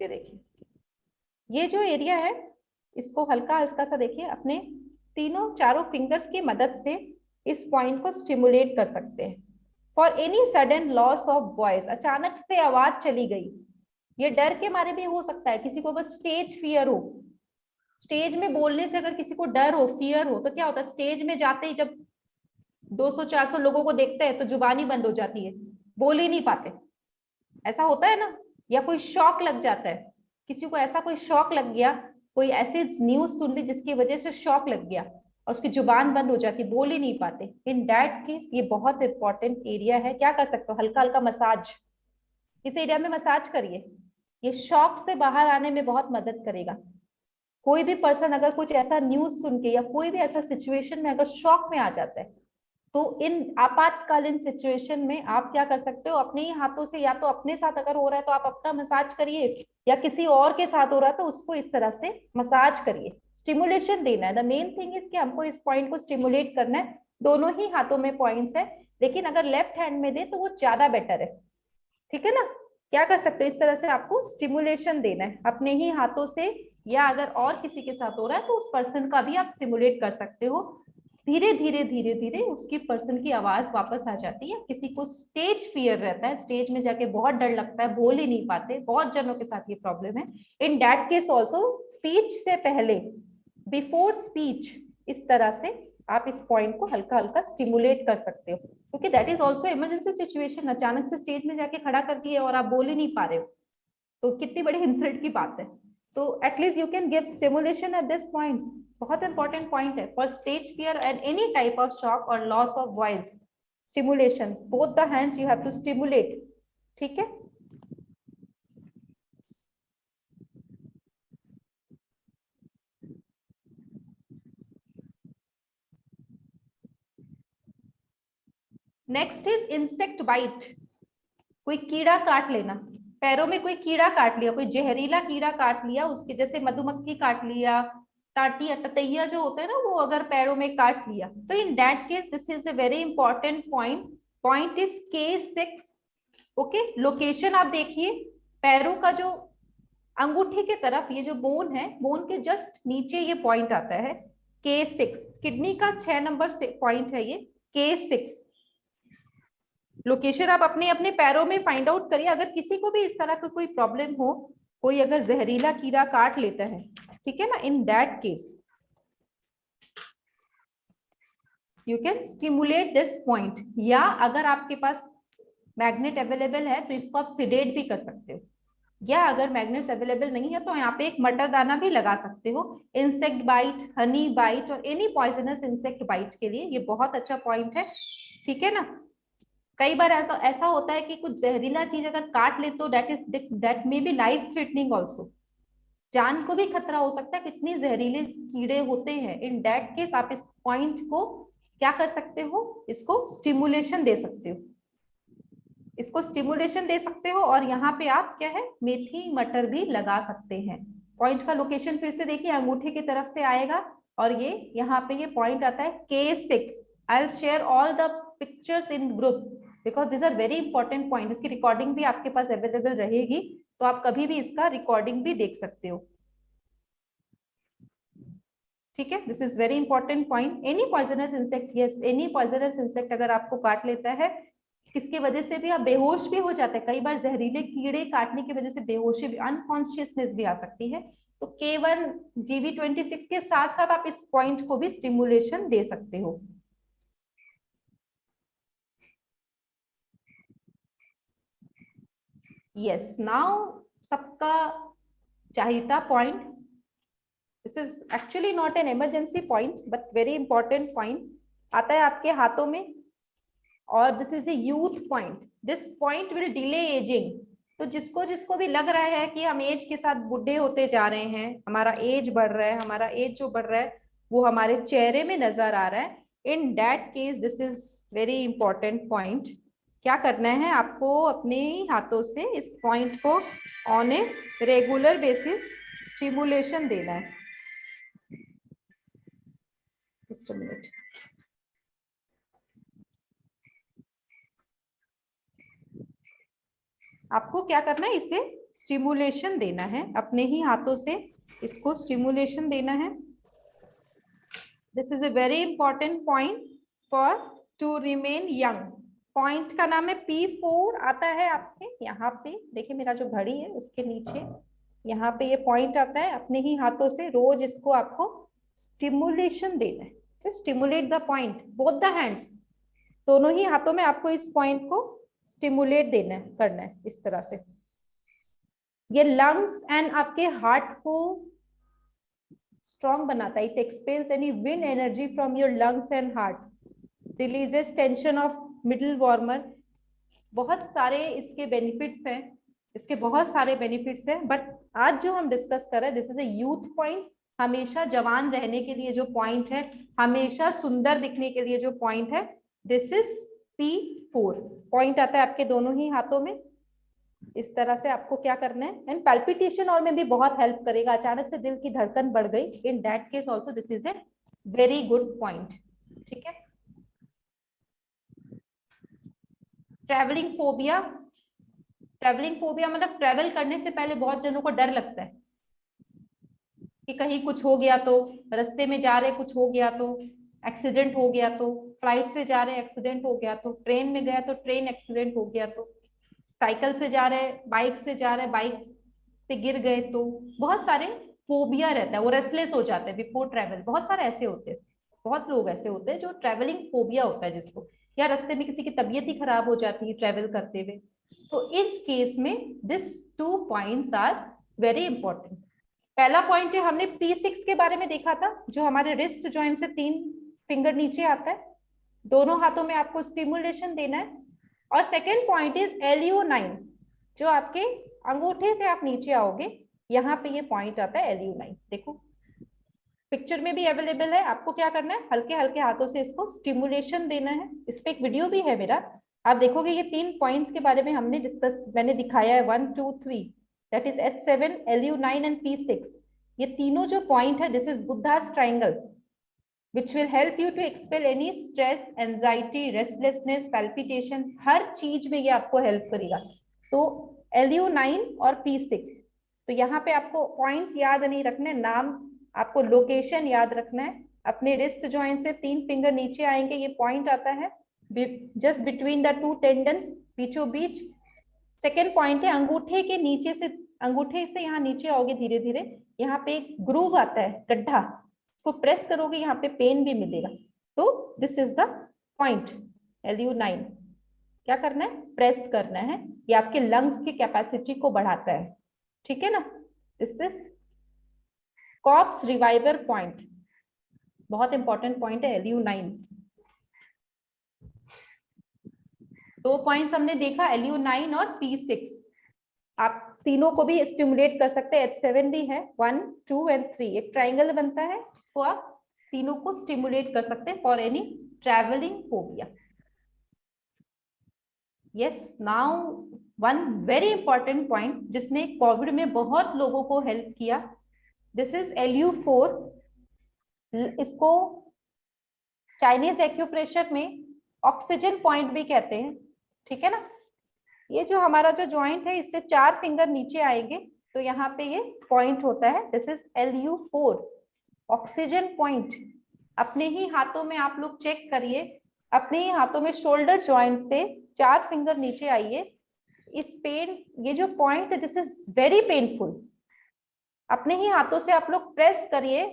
ये देखिए ये जो एरिया है इसको हल्का हल्का सा देखिए, अपने तीनों चारों फिंगर्स की मदद से इस पॉइंट को स्टिमुलेट कर सकते हैं। For any sudden loss of voice, अचानक से आवाज चली गई, ये डर के मारे भी हो सकता है, किसी को अगर स्टेज फियर हो, स्टेज में बोलने से अगर किसी को डर हो, फियर हो, तो क्या होता है, स्टेज में जाते ही जब 200-400 लोगों को देखते हैं तो जुबानी बंद हो जाती है, बोल ही नहीं पाते, ऐसा होता है ना। या कोई शॉक लग जाता है, किसी को ऐसा कोई शॉक लग गया, कोई ऐसी न्यूज सुन ली जिसकी वजह से शॉक लग गया और उसकी जुबान बंद हो जाती, बोल ही नहीं पाते, इन दैट केस ये बहुत इंपॉर्टेंट एरिया है। क्या कर सकते हो, हल्का हल्का मसाज, इस एरिया में मसाज करिए, ये शॉक से बाहर आने में बहुत मदद करेगा। कोई भी पर्सन अगर कुछ ऐसा न्यूज सुन के या कोई भी ऐसा सिचुएशन में अगर शॉक में आ जाता है, तो इन आपातकालीन सिचुएशन में आप क्या कर सकते हो, अपने ही हाथों से, या तो अपने साथ अगर हो रहा है तो आप अपना मसाज करिए, या किसी और के साथ हो रहा है तो उसको इस तरह से मसाज करिए, स्टिमुलेशन देना है। द मेन थिंग इज कि हमको इस पॉइंट को स्टिमुलेट करना है, दोनों ही हाथों में पॉइंट्स है, लेकिन अगर लेफ्ट हैंड में दे तो वो ज्यादा बेटर है, ठीक है ना। क्या कर सकते हो, इस तरह से आपको स्टिमुलेशन देना है अपने ही हाथों से, या अगर और किसी के साथ हो रहा है तो उस पर्सन का भी आप स्टिमुलेट कर सकते हो। धीरे धीरे धीरे धीरे उसकी पर्सन की आवाज वापस आ जाती है। किसी को स्टेज फियर रहता है, स्टेज में जाके बहुत डर लगता है, बोल ही नहीं पाते, बहुत जनों के साथ ये प्रॉब्लम है, in that case also speech से पहले, बिफोर स्पीच, इस तरह से आप इस पॉइंट को हल्का हल्का स्टिमुलेट कर सकते हो, क्योंकि that is also emergency situation, अचानक से स्टेज में जाके खड़ा कर दिए और आप बोल ही नहीं पा रहे हो, तो कितनी बड़ी इंसल्ट की बात है। तो at least you can give stimulation at this point, बहुत इंपॉर्टेंट पॉइंट है for stage fear and any type of shock और loss of voice. Stimulation, both the hands you have to stimulate, ठीक है। नेक्स्ट इज इंसेक्ट बाइट, कोई कीड़ा काट लेना, पैरों में कोई कीड़ा काट लिया, कोई जहरीला कीड़ा काट लिया, उसके जैसे मधुमक्खी काट लिया, टाटिया ततैया जो होता है ना, वो अगर पैरों में काट लिया, तो इन that case this is a very important point, point is K6। Okay, location आप देखिए, पैरों का जो अंगूठे के तरफ ये जो बोन है, बोन के जस्ट नीचे ये पॉइंट आता है K6, किडनी का 6 नंबर से पॉइंट है ये K6। लोकेशन आप अपने अपने पैरों में फाइंड आउट करिए, अगर किसी को भी इस तरह का कोई प्रॉब्लम हो, कोई अगर जहरीला कीड़ा काट लेता है, ठीक है ना, इन that case you can stimulate this point, या अगर आपके पास मैग्नेट अवेलेबल है तो इसको आप सिडेट भी कर सकते हो, या अगर मैग्नेट्स अवेलेबल नहीं है तो यहाँ पे एक मटर दाना भी लगा सकते हो। इंसेक्ट बाइट, हनी बाइट और एनी पॉइजनस इंसेक्ट बाइट के लिए ये बहुत अच्छा पॉइंट है, ठीक है ना। कई बार ऐसा होता है कि कुछ जहरीला चीज अगर काट ले तो that may be life threatening also, जान को भी खतरा हो सकता है, कितने जहरीले कीड़े होते हैं। इन दैट केस आप इस पॉइंट को क्या कर सकते हो, इसको स्टिमुलेशन दे सकते हो, इसको स्टिमुलेशन दे सकते हो, और यहाँ पे आप क्या है, मेथी मटर भी लगा सकते हैं। पॉइंट का लोकेशन फिर से देखिए, अंगूठे की तरफ से आएगा और ये यहाँ पे ये पॉइंट आता है K6। I will share all the pictures in group because this are very important point, इसकी रिकॉर्डिंग भी आपके पास अवेलेबल रहेगी, तो आप कभी भी इसका रिकॉर्डिंग भी देख सकते हो। ठीक है, this is very important point. Any poisonous insect, yes, any poisonous insect अगर आपको काट लेता है, किसकी वजह से भी आप बेहोश भी हो जाते हैं, कई बार जहरीले कीड़े काटने की वजह से बेहोशी भी, अनकॉन्शियसनेस भी आ सकती है। तो K1 GV26 के साथ साथ आप इस पॉइंट को भी स्टिमुलेशन दे सकते हो। यस, नाउ सबका चाहिता point, this is actually not an emergency point but very important point, आता है आपके हाथों में, और this is a youth point. This point will delay ageing. तो जिसको जिसको भी लग रहा है कि हम एज के साथ बूढ़े होते जा रहे हैं, हमारा एज बढ़ रहा है, हमारा एज जो बढ़ रहा है वो हमारे चेहरे में नजर आ रहा है, in that case this is very important point. क्या करना है आपको, अपने हाथों से इस पॉइंट को on a regular basis stimulation देना है। Just a minute. आपको क्या करना है, इसे स्टिमुलेशन देना है, अपने ही हाथों से इसको स्टिमुलेशन देना है। This is a very important point for to remain young. Point का नाम है P4, आता है आपके यहाँ पे, देखिए मेरा जो घड़ी है उसके नीचे यहाँ पे ये पॉइंट आता है। अपने ही हाथों से रोज इसको आपको स्टिमुलेशन देना है। तो stimulate the point, both the hands, दोनों ही हाथों में आपको इस पॉइंट को स्टिमुलेट देना है, करना है इस तरह से। ये लंग्स एंड आपके हार्ट को स्ट्रॉन्ग बनाता है। It expels any wind energy from your lungs and heart, releases tension of middle warmer. बहुत सारे इसके बेनिफिट्स हैं, इसके बहुत सारे बेनिफिट्स हैं, बट आज जो हम डिस्कस कर रहे हैं this is a youth point. हमेशा जवान रहने के लिए जो पॉइंट है, हमेशा सुंदर दिखने के लिए जो पॉइंट है, दिस इज P4 पॉइंट आता है आपके दोनों ही हाथों में। इस तरह से आपको क्या करना है, एंड पैल्पिटेशन और में भी बहुत हेल्प करेगा। अचानक से दिल की धड़कन बढ़ गई, इन that case also this is a very good point. ठीक है। ट्रैवलिंग फोबिया, ट्रैवलिंग फोबिया मतलब ट्रैवल करने से पहले बहुत जनों को डर लगता है कि कहीं कुछ हो गया तो, रास्ते में जा रहे कुछ हो गया तो, एक्सीडेंट हो गया तो, फ्लाइट से जा रहे एक्सीडेंट हो गया तो, ट्रेन में गया तो ट्रेन एक्सीडेंट हो गया तो, साइकिल से जा रहे, बाइक से जा रहे, बाइक से गिर गए तो, बहुत सारे फोबिया रहता है, वो रेस्टलेस हो जाते हैं बिफोर ट्रैवल। बहुत सारे ऐसे होते हैं, बहुत लोग ऐसे होते हैं जो ट्रैवलिंग फोबिया होता है जिसको, या रास्ते में किसी की तबीयत ही खराब हो जाती है ट्रैवल करते हुए। तो इस केस में this 2 points are very important. पहला पॉइंट है, हमने P6 के बारे में देखा था, जो हमारे रिस्ट जॉइंट से 3 फिंगर नीचे आता है, दोनों हाथों में आपको स्टिमुलेशन देना है। और सेकेंड पॉइंट इज LU9, जो आपके अंगूठे से आप नीचे आओगे, यहाँ पे ये पॉइंट आता है LU9। देखो पिक्चर में भी अवेलेबल है। आपको क्या करना है, हल्के हल्के हाथों से इसको स्टिमुलेशन देना है। इस पे एक वीडियो भी है मेरा, आप देखोगे ये 3 पॉइंट्स के बारे में हमने डिस्कस, मैंने दिखाया है 1 2 3, that is H7 LU9 and P6। ये तीनों जो पॉइंट है, this is Buddhas triangle which will help you to expel any stress, anxiety, restlessness, palpitation, हर चीज में ये आपको हेल्प करेगा। तो LU9 और P6, तो यहाँ पे आपको पॉइंट्स याद नहीं रखने, नाम आपको लोकेशन याद रखना है। अपने रिस्ट जॉइंट से 3 फिंगर नीचे आएंगे, ये पॉइंट आता है जस्ट बिटवीन द 2 टेंडन्स, बीचों बीच। सेकेंड पॉइंट है अंगूठे के नीचे से, अंगूठे से यहाँ नीचे आओगे धीरे धीरे, यहाँ पे एक ग्रूव आता है, गड्ढा, इसको प्रेस करोगे यहाँ पे पेन भी मिलेगा। तो this is the point LU9। क्या करना है, प्रेस करना है, ये आपके लंग्स की कैपेसिटी को बढ़ाता है। ठीक है ना। This is corps reviver point, बहुत इंपॉर्टेंट पॉइंट है LU9। 2 पॉइंट्स हमने देखा, LU9 और P6। आप तीनों को भी स्टिमुलेट कर सकते हैं, H7 भी है, 1 2 एंड 3, एक ट्राइंगल बनता है, इसको आप तीनों को स्टिमुलेट कर सकते हैं for any travelling phobia. Yes, now one very important point जिसने कोविड में बहुत लोगों को हेल्प किया, दिस इज LU4। इसको चाइनीज एक्यूप्रेशर में ऑक्सीजन पॉइंट भी कहते हैं। ठीक है ना। ये जो हमारा जो जॉइंट है, इससे 4 फिंगर नीचे आएंगे, तो यहाँ पे ये पॉइंट होता है, this is LU4। Oxygen point अपने ही हाथों में आप लोग चेक करिए, अपने ही हाथों में शोल्डर जॉइंट से 4 फिंगर नीचे आइए। इस पेन, ये जो पॉइंट है, दिस इज वेरी पेनफुल। अपने ही हाथों से आप लोग प्रेस करिए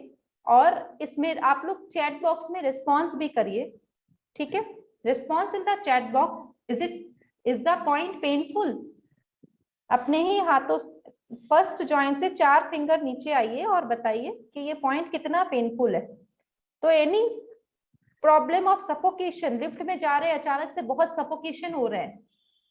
और इसमें आप लोग चैट बॉक्स में रिस्पॉन्स भी करिए, ठीक है? Response in the chat box, is the point painful? अपने ही हाथों फर्स्ट जॉइंट से 4 फिंगर नीचे आइए और बताइए कि ये पॉइंट कितना पेनफुल है। तो any problem of suffocation, lift में जा रहे हैं, अचानक से बहुत सफोकेशन हो रहा है,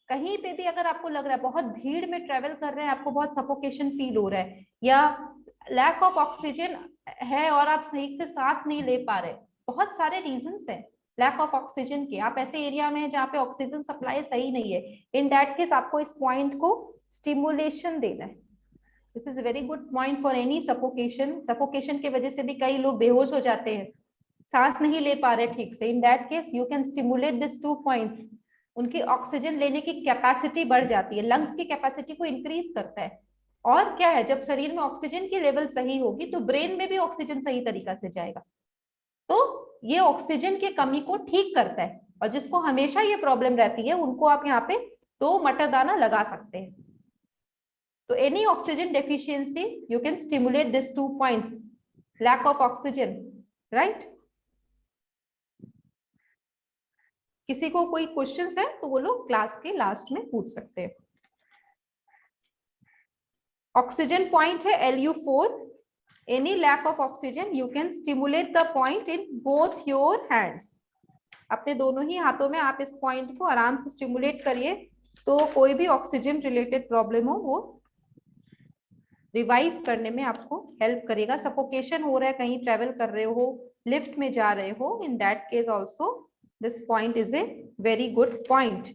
कहीं पे भी अगर आपको लग रहा है बहुत भीड़ में ट्रेवल कर रहे हैं, आपको बहुत सफोकेशन फील हो रहा है, या लैक ऑफ ऑक्सीजन है और आप सही से सांस नहीं ले पा रहे, बहुत सारे रीजंस हैं लैक ऑफ ऑक्सीजन के। आप ऐसे एरिया में हैं जहाँ पे ऑक्सीजन सप्लाई सही नहीं है, इन दैट केस आपको इस पॉइंट को स्टिमुलेशन देना है। This is very good point for any suffocation. Suffocation की वजह से भी कई लोग बेहोश हो जाते हैं, सांस नहीं ले पा रहे ठीक से, इन that case you can stimulate this 2 points. उनकी ऑक्सीजन लेने की कैपेसिटी बढ़ जाती है, लंग्स की कैपेसिटी को इंक्रीज करता है। और क्या है, जब शरीर में ऑक्सीजन की लेवल सही होगी तो ब्रेन में भी ऑक्सीजन सही तरीका से जाएगा, तो ये ऑक्सीजन की कमी को ठीक करता है। और जिसको हमेशा ये प्रॉब्लम रहती है उनको आप यहाँ पे 2 मटर दाना लगा सकते हैं। तो any oxygen deficiency you can stimulate this 2 points, lack of oxygen, right? किसी को कोई क्वेश्चंस है तो वो लोग क्लास के लास्ट में पूछ सकते हैं। ऑक्सीजन पॉइंट है LU4। Any lack of oxygen you can stimulate the point in both your hands. अपने दोनों ही हाथों में आप इस पॉइंट को आराम से स्टिमुलेट करिए, तो कोई भी ऑक्सीजन रिलेटेड प्रॉब्लम हो वो रिवाइव करने में आपको हेल्प करेगा। सफोकेशन हो रहा है, कहीं ट्रेवल कर रहे हो, लिफ्ट में जा रहे हो, इन that case also this point is a very good point.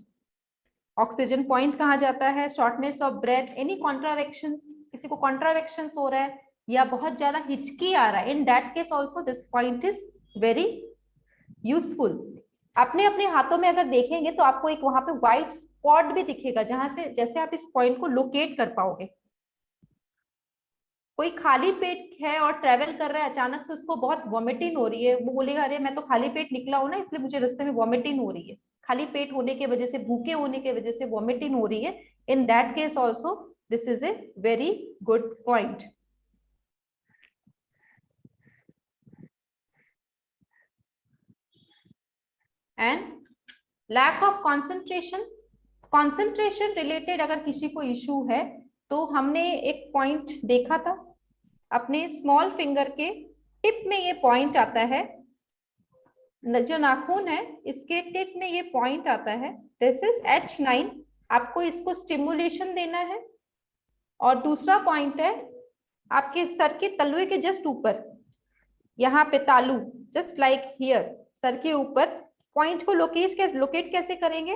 Oxygen point कहा जाता है। शॉर्टनेस ऑफ ब्रेथ, एनी कॉन्ट्रावेक्शंस, किसी को कॉन्ट्रावेक्शंस हो रहा है या बहुत ज्यादा हिचकी आ रहा है, in that case also this point is very useful. अपने अपने हाथों में अगर देखेंगे तो आपको एक वहां पे व्हाइट स्पॉट भी दिखेगा, जहां से जैसे आप इस पॉइंट को लोकेट कर पाओगे। कोई खाली पेट है और ट्रेवल कर रहा है, अचानक से उसको बहुत वॉमिटिंग हो रही है, वो बोलेगा अरे मैं तो खाली पेट निकला हूं ना, इसलिए मुझे रास्ते में वॉमिटिंग हो रही है। खाली पेट होने की वजह से, भूखे होने की वजह से वॉमिटिंग हो रही है, in that case also this is a very good point. And lack of concentration, concentration related अगर किसी को इशू है तो हमने एक पॉइंट देखा था अपने स्मॉल फिंगर के टिप में, ये पॉइंट आता है, जो नाखून है इसके टिप में ये पॉइंट आता है, दिस इज H9। आपको इसको स्टिमुलेशन देना है। और दूसरा पॉइंट है आपके सर के तलवे के जस्ट ऊपर, यहाँ पे तालू, जस्ट लाइक हियर, सर के ऊपर पॉइंट को लोकेट कैसे करेंगे?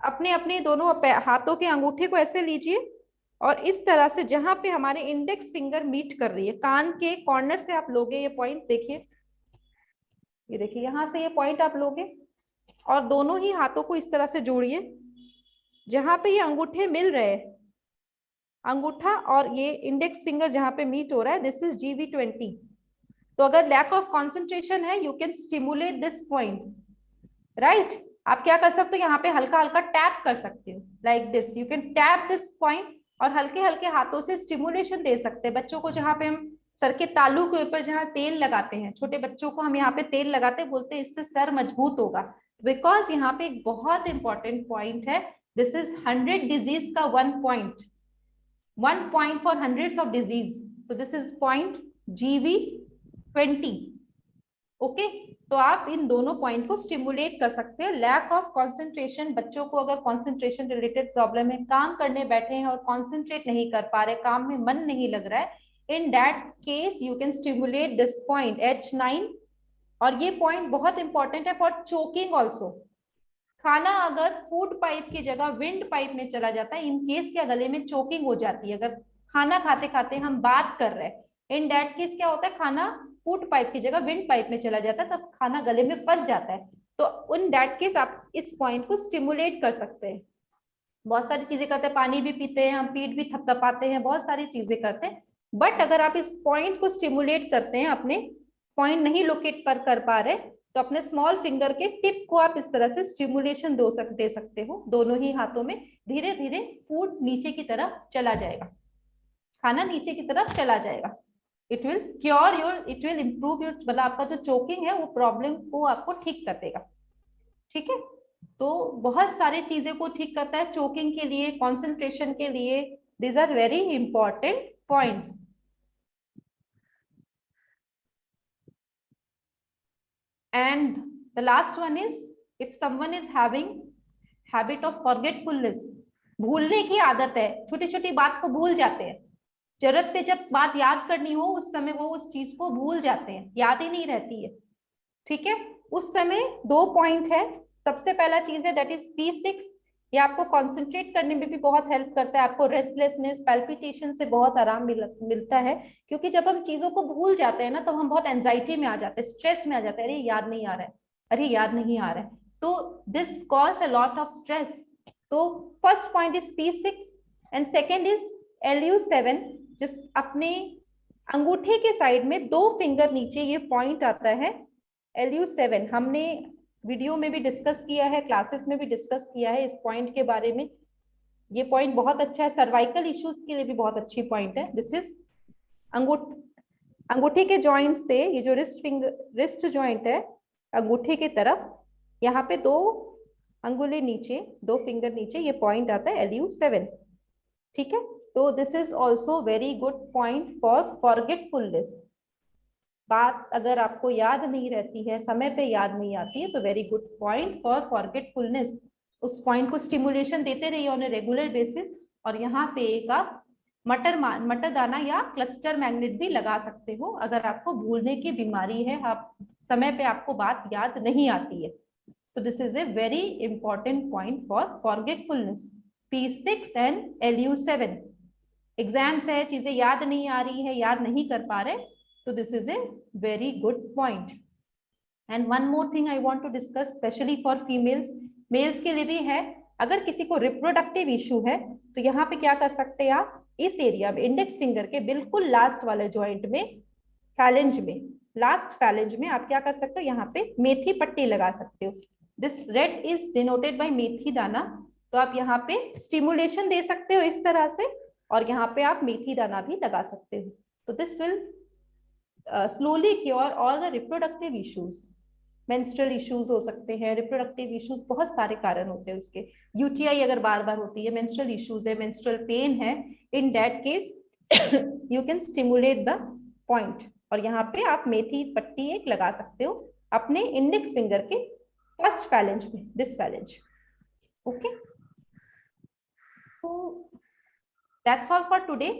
अपने अपने दोनों हाथों के अंगूठे को ऐसे लीजिए और इस तरह से जहां पे हमारे इंडेक्स फिंगर मीट कर रही है, कान के कॉर्नर से आप लोगे ये पॉइंट, देखिए ये देखिए, यहां से ये पॉइंट आप लोगे और दोनों ही हाथों को इस तरह से जोड़िए, जहां पे ये अंगूठे मिल रहे हैं, अंगूठा और ये इंडेक्स फिंगर जहां पे मीट हो रहा है, दिस इज GV20। तो अगर लैक ऑफ कॉन्सेंट्रेशन है you can stimulate this point, right? आप क्या कर सकते हो, यहाँ पे हल्का हल्का टैप कर सकते हो, like this, you can tap this point और हल्के हल्के हाथों से स्टिमुलेशन दे सकते हैं। बच्चों को जहाँ पे हम सर के तालू के ऊपर जहाँ तेल लगाते हैं, छोटे बच्चों को हम यहाँ पे तेल लगाते हैं, बोलते हैं इससे सर मजबूत होगा, बिकॉज यहाँ पे एक बहुत इंपॉर्टेंट पॉइंट है, दिस इज 100 डिजीज का 1 point for hundreds of disease, तो this is point GV20। Okay, तो आप इन दोनों पॉइंट को स्टिमुलेट कर सकते हैं। लैक ऑफ कंसंट्रेशन, बच्चों को अगर कंसंट्रेशन रिलेटेड प्रॉब्लम है, काम करने बैठे हैं और कंसंट्रेट नहीं कर पा रहे, काम में मन नहीं लग रहा है, in that case you can stimulate this point H9। और ये पॉइंट बहुत इंपॉर्टेंट है फॉर चोकिंग ऑल्सो। खाना अगर फूड पाइप की जगह विंड पाइप में चला जाता है, इन केस क्या गले में चोकिंग हो जाती है, अगर खाना खाते खाते हम बात कर रहे हैं, इन दैट केस क्या होता है, खाना फूड पाइप की जगह विंड पाइप में चला जाता है, तब खाना गले में फंस जाता है। तो इन दैट केस आप इस पॉइंट को स्टिमुलेट कर सकते हैं। बहुत सारी चीजें करते हैं, पानी भी पीते हैं हम, पीठ भी थपथपाते हैं, बहुत सारी चीजें करते हैं, बट अगर आप इस पॉइंट को स्टिमुलेट करते हैं अपने पॉइंट नहीं लोकेट कर पा रहे तो अपने स्मॉल फिंगर के टिप को आप इस तरह से स्टिमुलेशन दे सकते हो दोनों ही हाथों में। धीरे धीरे फूड नीचे की तरफ चला जाएगा, खाना नीचे की तरफ चला जाएगा। It will cure your, it will improve your, मतलब आपका जो चोकिंग है वो प्रॉब्लम को आपको ठीक कर देगा। ठीक है, तो बहुत सारी चीजें को ठीक करता है चोकिंग के लिए, कॉन्सेंट्रेशन के लिए। These are very important points. And the last one is, if someone is having habit of forgetfulness, भूलने की आदत है, छोटी छोटी बात को भूल जाते हैं, जरूरत पे जब बात याद करनी हो उस समय वो उस चीज को भूल जाते हैं, याद ही नहीं रहती है। ठीक है, उस समय 2 पॉइंट है। सबसे पहला चीज है दैट इज P6, ये आपको कंसंट्रेट करने में भी बहुत हेल्प करता है, आपको रेस्टलेसनेस, पैल्पिटेशन से बहुत आराम मिलता है। क्योंकि जब हम चीजों को भूल जाते हैं ना तो हम बहुत एंजाइटी में आ जाते हैं, स्ट्रेस में आ जाते हैं, अरे याद नहीं आ रहा है, अरे याद नहीं आ रहा है, तो this cause a lot of stress. तो first point is P6 and second is LU7। जिस अपने अंगूठे के साइड में 2 फिंगर नीचे ये पॉइंट आता है LU7। हमने वीडियो में भी डिस्कस किया है, क्लासेस में भी डिस्कस किया है इस पॉइंट के बारे में। ये पॉइंट बहुत अच्छा है, सर्वाइकल इश्यूज के लिए भी बहुत अच्छी पॉइंट है। दिस इज अंगूठे के जॉइंट से ये जो रिस्ट जॉइंट है अंगूठे की तरफ, यहाँ पे 2 अंगुली नीचे, 2 फिंगर नीचे ये पॉइंट आता है LU7। ठीक है, तो this is also very good point for forgetfulness. बात अगर आपको याद नहीं रहती है, समय पे याद नहीं आती है, तो very good point for forgetfulness. उस पॉइंट को स्टिमुलेशन देते रहिए ऑन ए रेगुलर बेसिस। और यहाँ पे एक आप मटर दाना या क्लस्टर मैग्नेट भी लगा सकते हो अगर आपको भूलने की बीमारी है, आप समय पे आपको बात याद नहीं आती है। तो this is a very important point for forgetfulness, P6 and LU7। Exams है, चीजें याद नहीं आ रही है, याद नहीं कर पा रहे, so this is a very good point. And one more thing I want to discuss specially for females, males के लिए भी है। अगर किसी को रिप्रोडक्टिव इशू है तो यहाँ पे क्या कर सकते हैं आप, इस एरिया में इंडेक्स फिंगर के बिल्कुल लास्ट वाले जॉइंट में, फैलेंज में, लास्ट फैलेंज में आप क्या कर सकते हो, यहाँ पे मेथी पट्टी लगा सकते हो। This red is denoted by methi dana. तो आप यहाँ पे स्टिमुलेशन दे सकते हो इस तरह से, और यहाँ पे आप मेथी दाना भी लगा सकते हो। तो this will slowly cure all the reproductive issues। menstrual issues हो सकते हैं, reproductive issues बहुत सारे कारण होते हैं उसके। UTI अगर बार बार होती है, menstrual issues है, menstrual pain है, in that case you can stimulate the point। और यहाँ पे आप मेथी पट्टी एक लगा सकते हो अपने इंडेक्स फिंगर के फर्स्ट फैलेंज में, this phalange. Okay, so that's all for today।